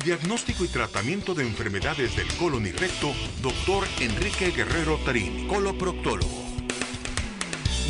Diagnóstico y tratamiento de enfermedades del colon y recto, Dr. Enrique Guerrero Tarín, coloproctólogo.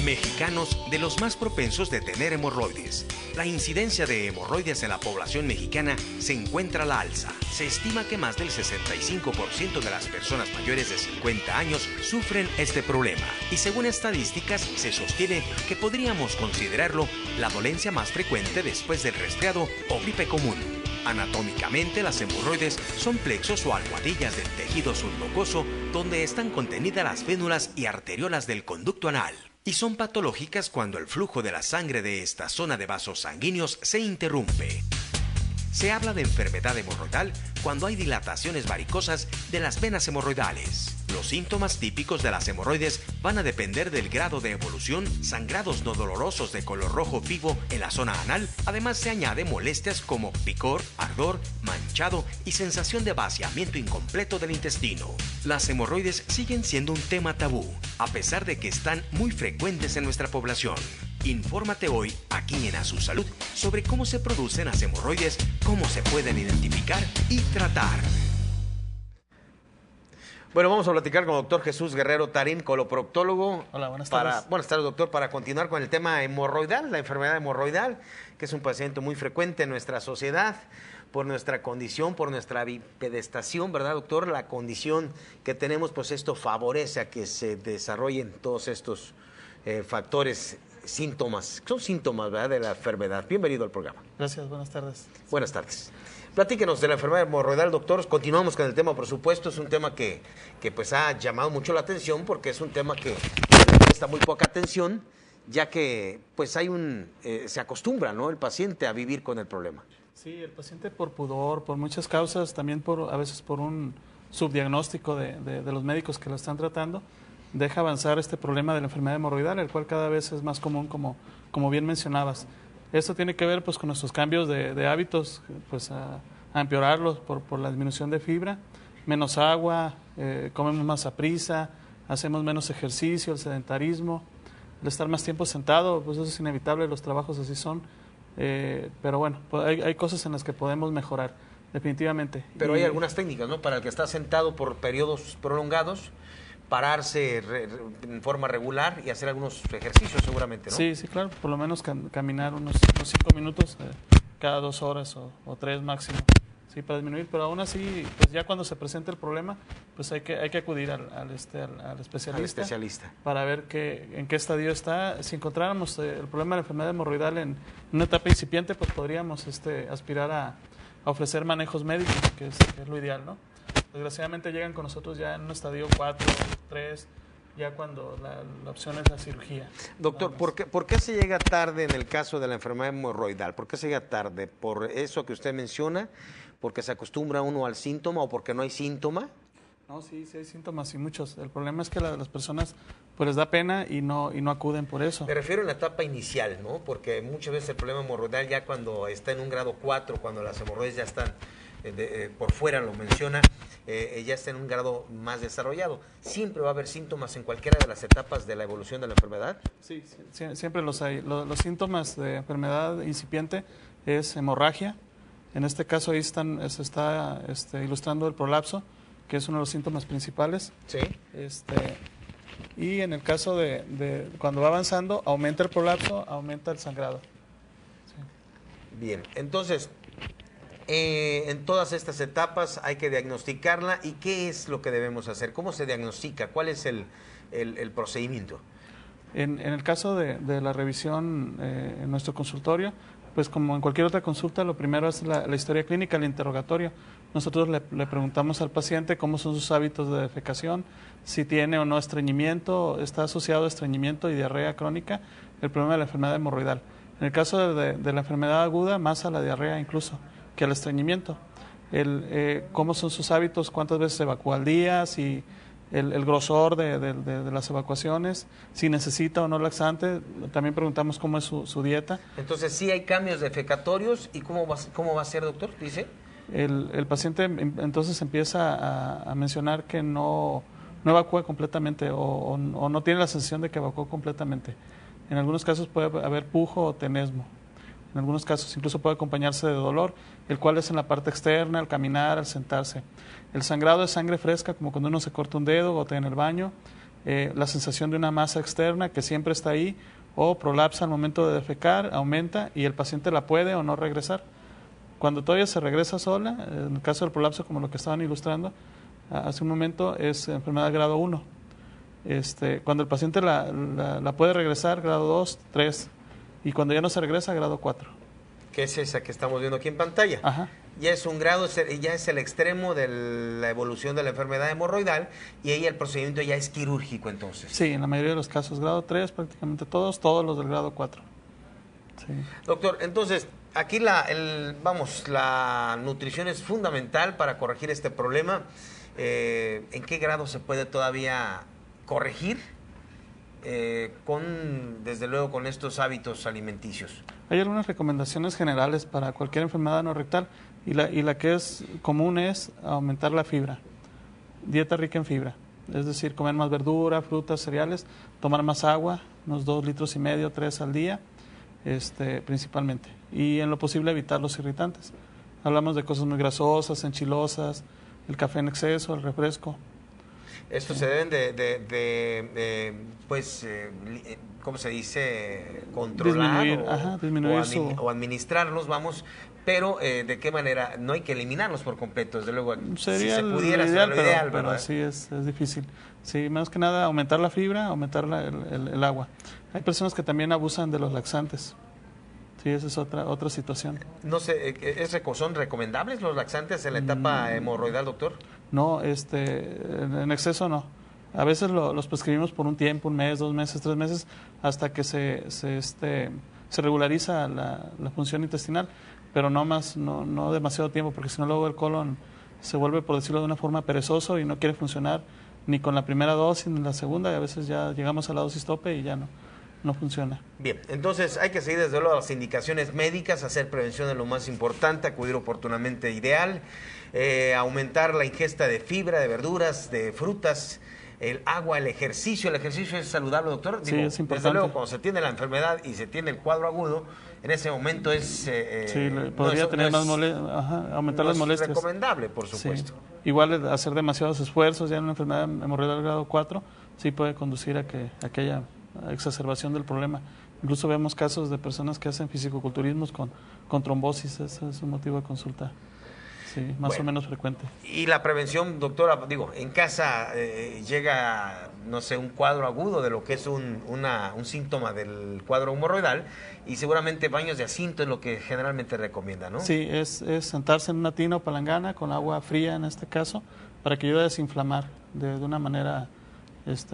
Mexicanos de los más propensos de tener hemorroides. La incidencia de hemorroides en la población mexicana se encuentra a la alza. Se estima que más del 65% de las personas mayores de 50 años sufren este problema. Y según estadísticas, se sostiene que podríamos considerarlo la dolencia más frecuente después del resfriado o gripe común. Anatómicamente, las hemorroides son plexos o almohadillas del tejido submucoso donde están contenidas las fénulas y arteriolas del conducto anal. Y son patológicas cuando el flujo de la sangre de esta zona de vasos sanguíneos se interrumpe. Se habla de enfermedad hemorroidal cuando hay dilataciones varicosas de las venas hemorroidales. Los síntomas típicos de las hemorroides van a depender del grado de evolución, sangrados no dolorosos de color rojo vivo en la zona anal. Además se añade molestias como picor, ardor, manchado y sensación de vaciamiento incompleto del intestino. Las hemorroides siguen siendo un tema tabú, a pesar de que están muy frecuentes en nuestra población. Infórmate hoy, aquí en A Su Salud, sobre cómo se producen las hemorroides, cómo se pueden identificar y tratar. Bueno, vamos a platicar con el doctor Jesús Guerrero Tarín, coloproctólogo. Hola, buenas tardes. Buenas tardes, doctor, para continuar con el tema hemorroidal, la enfermedad hemorroidal, que es un padecimiento muy frecuente en nuestra sociedad, por nuestra condición, por nuestra bipedestación, ¿verdad, doctor? La condición que tenemos, pues esto favorece a que se desarrollen todos estos factores, síntomas, son síntomas, ¿verdad?, de la enfermedad. Bienvenido al programa. Gracias, buenas tardes. Buenas tardes. Platíquenos de la enfermedad hemorroidal, doctor. Continuamos con el tema, por supuesto. Es un tema que pues ha llamado mucho la atención porque es un tema que le presta muy poca atención, ya que pues hay se acostumbra, ¿no?, el paciente a vivir con el problema. Sí, el paciente por pudor, por muchas causas, también a veces por un subdiagnóstico de los médicos que lo están tratando, deja avanzar este problema de la enfermedad hemorroidal, el cual cada vez es más común, como bien mencionabas. Esto tiene que ver pues con nuestros cambios de hábitos, pues a empeorarlos por la disminución de fibra, menos agua, comemos más aprisa, hacemos menos ejercicio, el sedentarismo, el estar más tiempo sentado, pues eso es inevitable, los trabajos así son, pero bueno, pues hay cosas en las que podemos mejorar, definitivamente. Pero hay algunas técnicas, ¿no?, para el que está sentado por periodos prolongados, pararse en forma regular y hacer algunos ejercicios seguramente, ¿no? Sí, claro, por lo menos caminar unos 5 minutos cada 2 horas o 3 máximo, sí, para disminuir, pero aún así, pues ya cuando se presenta el problema, pues hay que acudir al especialista, para ver en qué estadio está. Si encontráramos el problema de la enfermedad hemorroidal en una etapa incipiente, pues podríamos aspirar a ofrecer manejos médicos, que es lo ideal, ¿no? Desgraciadamente llegan con nosotros ya en un estadio 4, 3, ya cuando la opción es la cirugía. Doctor, ¿por qué se llega tarde en el caso de la enfermedad hemorroidal? ¿Por qué se llega tarde? ¿Por eso que usted menciona? ¿Porque se acostumbra uno al síntoma o porque no hay síntoma? No, sí hay síntomas y muchos. El problema es que las personas pues les da pena y no acuden por eso. Me refiero en la etapa inicial, ¿no? Porque muchas veces el problema hemorroidal ya cuando está en un grado 4, cuando las hemorroides ya están por fuera, lo menciona, ya está en un grado más desarrollado. ¿Siempre va a haber síntomas en cualquiera de las etapas de la evolución de la enfermedad? Sí, siempre los hay. Los síntomas de enfermedad incipiente es hemorragia. En este caso ahí se está ilustrando el prolapso, que es uno de los síntomas principales. Sí. Y en el caso de cuando va avanzando, aumenta el prolapso, aumenta el sangrado. Sí. Bien, entonces, en todas estas etapas hay que diagnosticarla. ¿Y qué es lo que debemos hacer? ¿Cómo se diagnostica? ¿Cuál es el procedimiento? En el caso de la revisión en nuestro consultorio, pues como en cualquier otra consulta, lo primero es la historia clínica, el interrogatorio. Nosotros le preguntamos al paciente cómo son sus hábitos de defecación, si tiene o no estreñimiento, está asociado a estreñimiento y diarrea crónica, el problema de la enfermedad hemorroidal. En el caso de la enfermedad aguda, más a la diarrea incluso que al estreñimiento. Cómo son sus hábitos, cuántas veces evacúa al día, si el grosor de las evacuaciones, si necesita o no laxante. También preguntamos cómo es su dieta. Entonces, sí hay cambios defecatorios. ¿Y cómo va a ser, doctor? Dice. El paciente entonces empieza a mencionar que no evacúa completamente o no tiene la sensación de que evacuó completamente. En algunos casos puede haber pujo o tenesmo. En algunos casos incluso puede acompañarse de dolor, el cual es en la parte externa, al caminar, al sentarse. El sangrado es sangre fresca, como cuando uno se corta un dedo, gotea en el baño. La sensación de una masa externa que siempre está ahí, o prolapsa al momento de defecar, aumenta y el paciente la puede o no regresar. Cuando todavía se regresa sola, en el caso del prolapso, como lo que estaban ilustrando hace un momento, es enfermedad grado 1. Cuando el paciente la puede regresar, grado 2, 3. Y cuando ya no se regresa, grado 4. Que es esa que estamos viendo aquí en pantalla. Ajá. Ya es un grado, ya es el extremo de la evolución de la enfermedad hemorroidal y ahí el procedimiento ya es quirúrgico entonces. Sí, en la mayoría de los casos grado 3, prácticamente todos los del grado 4. Sí. Doctor, entonces aquí la nutrición es fundamental para corregir este problema. ¿En qué grado se puede todavía corregir? Desde luego con estos hábitos alimenticios. Hay algunas recomendaciones generales para cualquier enfermedad anorrectal y la que es común es aumentar la fibra, dieta rica en fibra, es decir, comer más verdura, frutas, cereales, tomar más agua, unos 2,5 litros, 3 al día, principalmente, y en lo posible evitar los irritantes. Hablamos de cosas muy grasosas, enchilosas, el café en exceso, el refresco. Estos se deben ¿cómo se dice? Controlar disminuir o administrarlos, pero ¿de qué manera? No hay que eliminarlos por completo, desde luego. Sería si se pudiera, lo ideal, sería lo ideal, pero así es difícil. Sí, más que nada aumentar la fibra, aumentar el agua. Hay personas que también abusan de los laxantes. Sí, esa es otra situación. No sé, ¿son recomendables los laxantes en la etapa hemorroidal, doctor? No, en exceso no. A veces los prescribimos por un tiempo, 1 mes, 2 meses, 3 meses, hasta que se regulariza la función intestinal, pero no demasiado tiempo, porque si no luego el colon se vuelve, por decirlo de una forma, perezoso y no quiere funcionar ni con la primera dosis ni la segunda, y a veces ya llegamos a la dosis tope y ya no funciona. Bien, entonces hay que seguir desde luego las indicaciones médicas, hacer prevención es lo más importante, acudir oportunamente ideal, aumentar la ingesta de fibra, de verduras, de frutas, el agua, el ejercicio es saludable, doctor. Sí, es importante. Desde luego, cuando se tiene la enfermedad y se tiene el cuadro agudo, en ese momento podría tener aumentar las molestias. Es recomendable, por supuesto. Sí. Igual hacer demasiados esfuerzos ya en una enfermedad hemorroidal grado 4 sí puede conducir a que haya exacerbación del problema. Incluso vemos casos de personas que hacen fisicoculturismos con trombosis. Ese es un motivo de consulta. Sí, más o menos frecuente. Y la prevención, doctora, en casa llega, no sé, un cuadro agudo de lo que es un síntoma del cuadro hemorroidal y seguramente baños de asiento es lo que generalmente recomienda, ¿no? Sí, es sentarse en una tina o palangana con agua fría en este caso para que ayude a desinflamar de una manera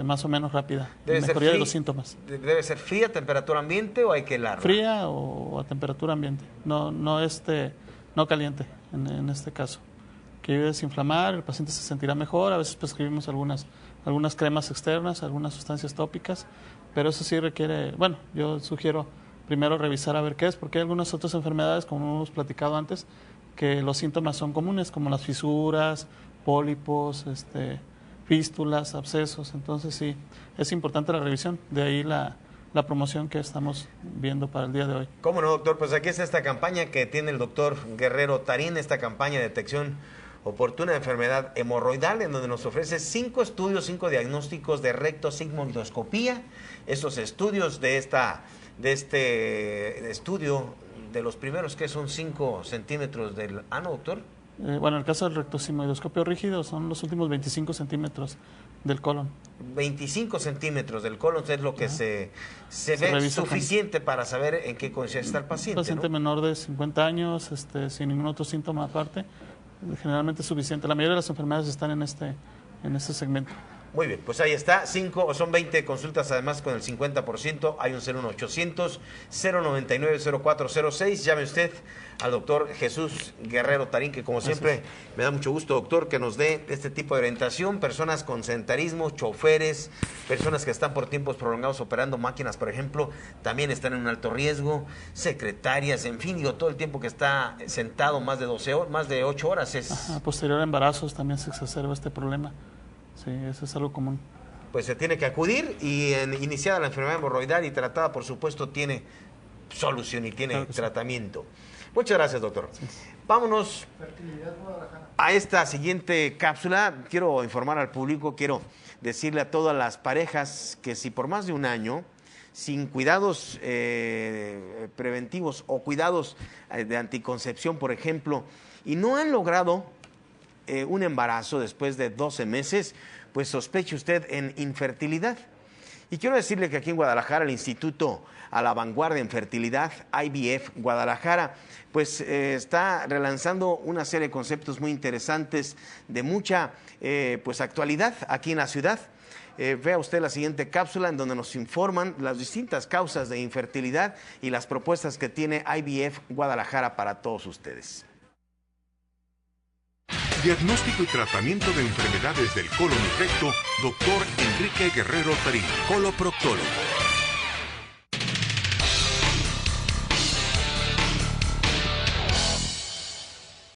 más o menos rápida. Mejoría de los síntomas. ¿Debe ser fría a temperatura ambiente o hay que helarla? Fría o a temperatura ambiente, no caliente en este caso. Que ayude a desinflamar, el paciente se sentirá mejor. A veces prescribimos algunas cremas externas, algunas sustancias tópicas, pero eso sí requiere, yo sugiero primero revisar a ver qué es, porque hay algunas otras enfermedades, como hemos platicado antes, que los síntomas son comunes, como las fisuras, pólipos, fístulas, abscesos. Entonces sí, es importante la revisión, de ahí la promoción que estamos viendo para el día de hoy. ¿Cómo no, doctor? Pues aquí está esta campaña que tiene el doctor Guerrero Tarín, esta campaña de detección oportuna de enfermedad hemorroidal, en donde nos ofrece 5 estudios, 5 diagnósticos de rectosigmoidoscopía. Estos estudios de este estudio, de los primeros que son 5 centímetros del ano, doctor. En el caso del rectosigmoidoscopio rígido son los últimos 25 centímetros del colon. 25 centímetros del colon es lo que se ve suficiente para saber en qué condición está el paciente. Un paciente menor de 50 años, sin ningún otro síntoma aparte, generalmente es suficiente. La mayoría de las enfermedades están en este segmento. Muy bien, pues ahí está, son 20 consultas además con el 50%, hay un 01800-099-0406, llame usted al doctor Jesús Guerrero Tarín, que como siempre me da mucho gusto, doctor, que nos dé este tipo de orientación, personas con sedentarismo, choferes, personas que están por tiempos prolongados operando máquinas, por ejemplo, también están en un alto riesgo, secretarias, en fin, todo el tiempo que está sentado más de 8 horas es... Posterior a embarazos también se exacerba este problema. Sí, eso es algo común. Pues se tiene que acudir y iniciada la enfermedad hemorroidal y tratada, por supuesto, tiene solución y tiene Claro que sí. tratamiento. Muchas gracias, doctor. Vámonos a esta siguiente cápsula. Quiero informar al público, quiero decirle a todas las parejas que si por más de un año, sin cuidados preventivos o cuidados de anticoncepción, por ejemplo, y no han logrado un embarazo después de 12 meses, pues sospeche usted en infertilidad. Y quiero decirle que aquí en Guadalajara, el Instituto a la Vanguardia en Fertilidad, IVF Guadalajara, pues está relanzando una serie de conceptos muy interesantes de mucha pues actualidad aquí en la ciudad. Vea usted la siguiente cápsula en donde nos informan las distintas causas de infertilidad y las propuestas que tiene IVF Guadalajara para todos ustedes. Diagnóstico y tratamiento de enfermedades del colon y recto, doctor Enrique Guerrero Tarín, coloproctólogo.